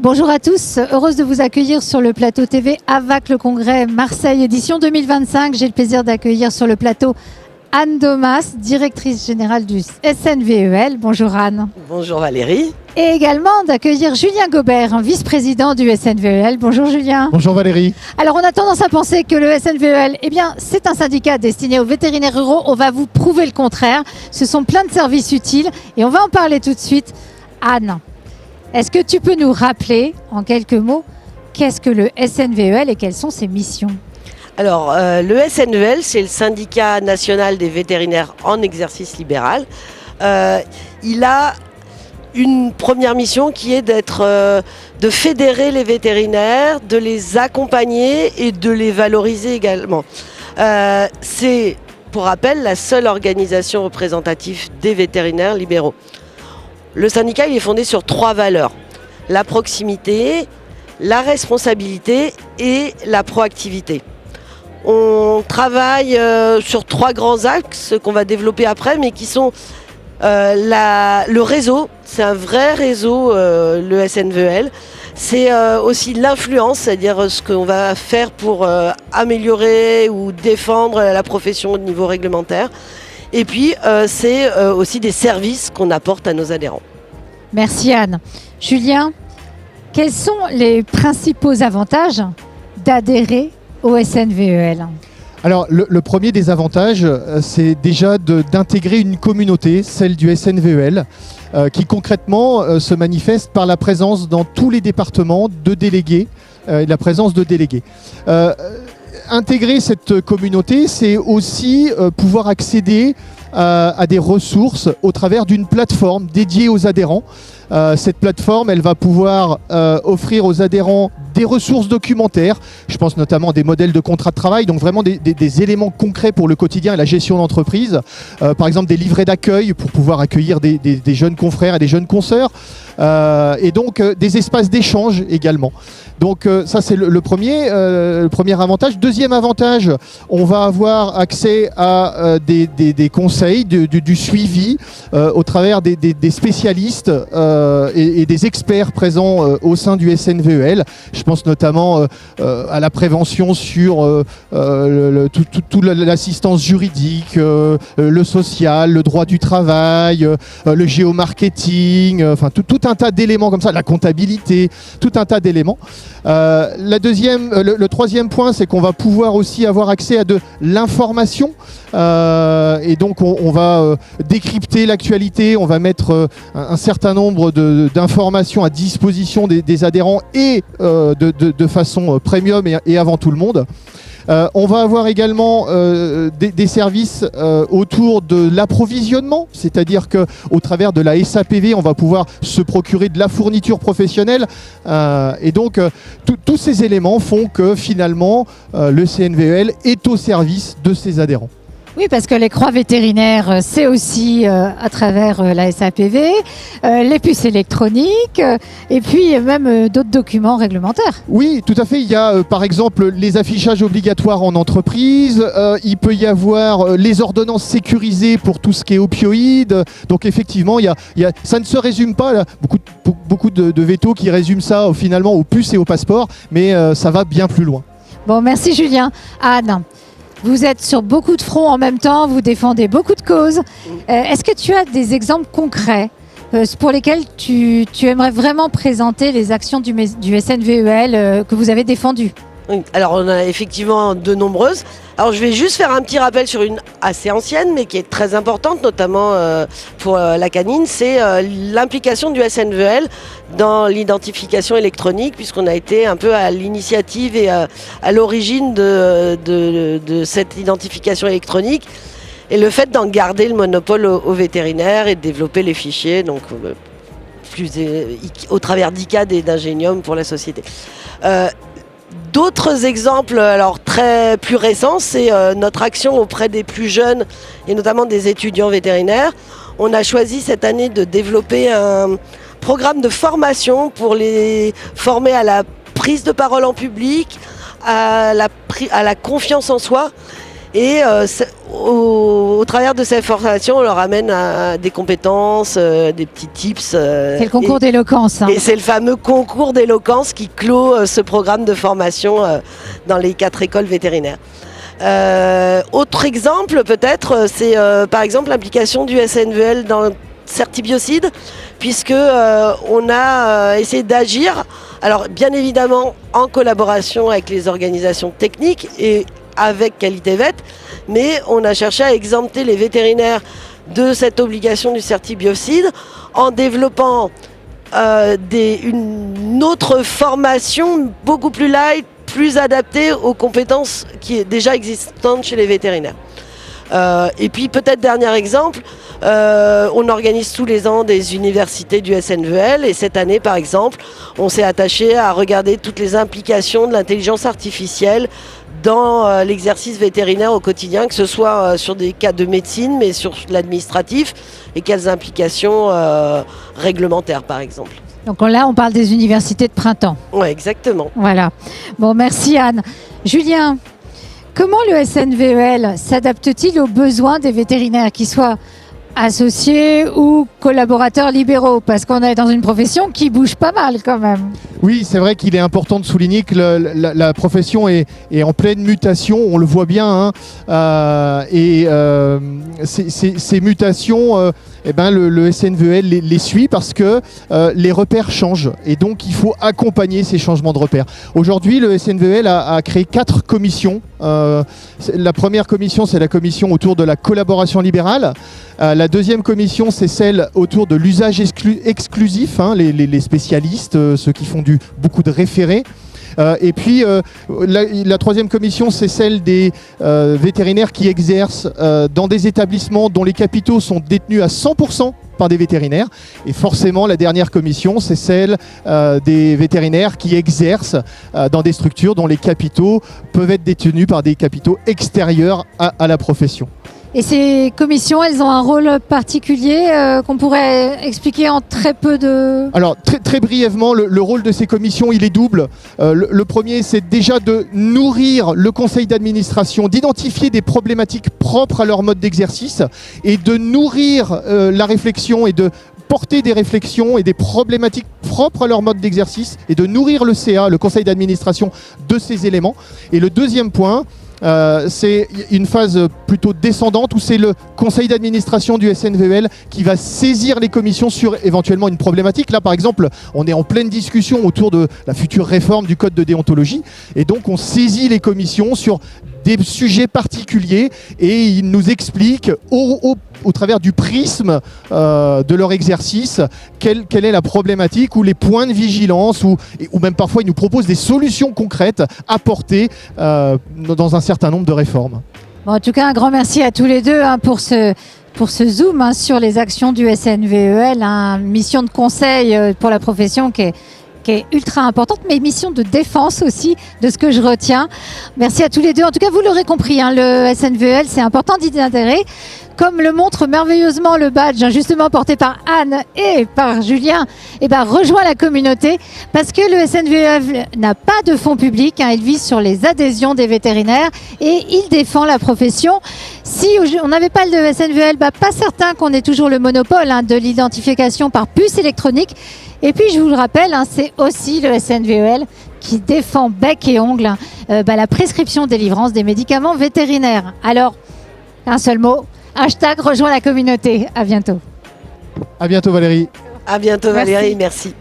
Bonjour à tous, heureuse de vous accueillir sur le plateau TV AVAC le Congrès Marseille édition 2025. J'ai le plaisir d'accueillir sur le plateau Anne Domas, directrice générale du SNVEL. Bonjour Anne. Bonjour Valérie. Et également d'accueillir Julien Gobert, vice-président du SNVEL. Bonjour Julien. Bonjour Valérie. Alors on a tendance à penser que le SNVEL, c'est un syndicat destiné aux vétérinaires ruraux. On va vous prouver le contraire. Ce sont plein de services utiles et on va en parler tout de suite. Anne, est-ce que tu peux nous rappeler en quelques mots qu'est-ce que le SNVEL et quelles sont ses missions ? Alors, le SNVEL, c'est le syndicat national des vétérinaires en exercice libéral. Il a une première mission qui est de fédérer les vétérinaires, de les accompagner et de les valoriser également. C'est, pour rappel, la seule organisation représentative des vétérinaires libéraux. Le syndicat il est fondé sur 3 valeurs: la proximité, la responsabilité et la proactivité. On travaille sur 3 grands axes qu'on va développer après, mais qui sont le réseau. C'est un vrai réseau, le SNVEL. C'est aussi l'influence, c'est-à-dire ce qu'on va faire pour améliorer ou défendre la profession au niveau réglementaire. Et puis, c'est aussi des services qu'on apporte à nos adhérents. Merci Anne. Julien, quels sont les principaux avantages d'adhérer au SNVEL ? Alors le premier des avantages, c'est déjà d'intégrer une communauté, celle du SNVEL, qui concrètement se manifeste par la présence dans tous les départements de délégués, la présence de délégués. Intégrer cette communauté, c'est aussi pouvoir accéder à des ressources au travers d'une plateforme dédiée aux adhérents. Cette plateforme, elle va pouvoir offrir aux adhérents des ressources documentaires. Je pense notamment à des modèles de contrat de travail, donc vraiment des éléments concrets pour le quotidien et la gestion d'entreprise. Par exemple, des livrets d'accueil pour pouvoir accueillir des jeunes confrères et des jeunes consoeurs. Et donc des espaces d'échange également. Donc ça c'est le premier avantage. Deuxième avantage, on va avoir accès à des conseils, du suivi au travers des spécialistes et des experts présents au sein du SNVEL. Je pense notamment à la prévention sur toute l'assistance juridique, le social, le droit du travail, le géomarketing, enfin tout un tas d'éléments comme ça, la comptabilité, tout un tas d'éléments. Le troisième point, c'est qu'on va pouvoir aussi avoir accès à de l'information et donc on va décrypter l'actualité, on va mettre un certain nombre d'informations à disposition des adhérents et de façon premium et avant tout le monde. On va avoir également des services autour de l'approvisionnement, c'est-à-dire qu'au travers de la SAPV, on va pouvoir se procurer de la fourniture professionnelle. Et donc, tous ces éléments font que finalement, le CNVEL est au service de ses adhérents. Oui, parce que les croix vétérinaires, c'est aussi à travers la SAPV, les puces électroniques et puis même d'autres documents réglementaires. Oui, tout à fait. Il y a par exemple les affichages obligatoires en entreprise, il peut y avoir les ordonnances sécurisées pour tout ce qui est opioïdes. Donc effectivement, ça ne se résume pas, là, beaucoup de vétos qui résument ça finalement aux puces et aux passeports, mais ça va bien plus loin. Bon, merci Julien. Anne, vous êtes sur beaucoup de fronts en même temps, vous défendez beaucoup de causes. Est-ce que tu as des exemples concrets pour lesquels tu aimerais vraiment présenter les actions du SNVEL que vous avez défendues ? Oui, alors on a effectivement de nombreuses. Alors je vais juste faire un petit rappel sur une assez ancienne mais qui est très importante, notamment pour la canine, c'est l'implication du SNVEL dans l'identification électronique, puisqu'on a été un peu à l'initiative et à l'origine de cette identification électronique, et le fait d'en garder le monopole aux vétérinaires et de développer les fichiers donc, au travers d'ICAD et d'Ingenium pour la société. D'autres exemples, alors plus récents, c'est notre action auprès des plus jeunes et notamment des étudiants vétérinaires. On a choisi cette année de développer un programme de formation pour les former à la prise de parole en public, à la confiance en soi Et au travers de cette formation, on leur amène des compétences, des petits tips. C'est le concours d'éloquence. Et c'est le fameux concours d'éloquence qui clôt ce programme de formation dans les 4 écoles vétérinaires. Autre exemple peut-être, c'est par exemple l'implication du SNVL dans le Certibiocide, puisque on a essayé d'agir, alors bien évidemment en collaboration avec les organisations techniques et avec Qualité Vet, mais on a cherché à exempter les vétérinaires de cette obligation du Certibiocide en développant une autre formation beaucoup plus light, plus adaptée aux compétences qui est déjà existantes chez les vétérinaires. Et puis peut-être dernier exemple, on organise tous les ans des universités du SNVL et cette année par exemple, on s'est attaché à regarder toutes les implications de l'intelligence artificielle dans l'exercice vétérinaire au quotidien, que ce soit sur des cas de médecine mais sur l'administratif et quelles implications réglementaires par exemple. Donc là, on parle des universités de printemps. Oui, exactement. Voilà. Bon, merci Anne. Julien, comment le SNVEL s'adapte-t-il aux besoins des vétérinaires, qu'ils soient associés ou collaborateurs libéraux? Parce qu'on est dans une profession qui bouge pas mal quand même. Oui, c'est vrai qu'il est important de souligner que la profession est en pleine mutation, on le voit bien. Ces mutations, le SNVEL les suit parce que les repères changent et donc il faut accompagner ces changements de repères. Aujourd'hui, le SNVEL a créé 4 commissions. La première commission, c'est la commission autour de la collaboration libérale. La deuxième commission, c'est celle autour de l'usage exclusif, les spécialistes, ceux qui font beaucoup de référés. Et puis la troisième commission, c'est celle des vétérinaires qui exercent dans des établissements dont les capitaux sont détenus à 100% par des vétérinaires. Et forcément, la dernière commission, c'est celle des vétérinaires qui exercent dans des structures dont les capitaux peuvent être détenus par des capitaux extérieurs à la profession. Et ces commissions, elles ont un rôle particulier qu'on pourrait expliquer en très peu de... Alors, très brièvement, le rôle de ces commissions, il est double. Le premier, c'est déjà de nourrir le conseil d'administration, d'identifier des problématiques propres à leur mode d'exercice et de nourrir la réflexion et de porter des réflexions et des problématiques propres à leur mode d'exercice et de nourrir le CA, le conseil d'administration, de ces éléments. Et le deuxième point, c'est une phase plutôt descendante où c'est le conseil d'administration du SNVEL qui va saisir les commissions sur éventuellement une problématique. Là, par exemple, on est en pleine discussion autour de la future réforme du code de déontologie et donc on saisit les commissions sur des sujets particuliers et ils nous expliquent au travers du prisme de leur exercice quelle est la problématique ou les points de vigilance ou même parfois ils nous proposent des solutions concrètes apportées dans un certain nombre de réformes. Bon, en tout cas, un grand merci à tous les deux pour ce zoom sur les actions du SNVEL, mission de conseil pour la profession qui est ultra importante, mais mission de défense aussi, de ce que je retiens. Merci à tous les deux. En tout cas, vous l'aurez compris, le SNVEL, c'est important d'y adhérer. Comme le montre merveilleusement le badge, justement porté par Anne et par Julien, rejoint la communauté parce que le SNVEL n'a pas de fonds publics, il vise sur les adhésions des vétérinaires et il défend la profession. Si on n'avait pas le SNVEL, pas certain qu'on ait toujours le monopole de l'identification par puce électronique. Et puis, je vous le rappelle, c'est aussi le SNVEL qui défend bec et ongle la prescription délivrance des médicaments vétérinaires. Alors, un seul mot, #rejoins la communauté. À bientôt. À bientôt Valérie. À bientôt Valérie, merci.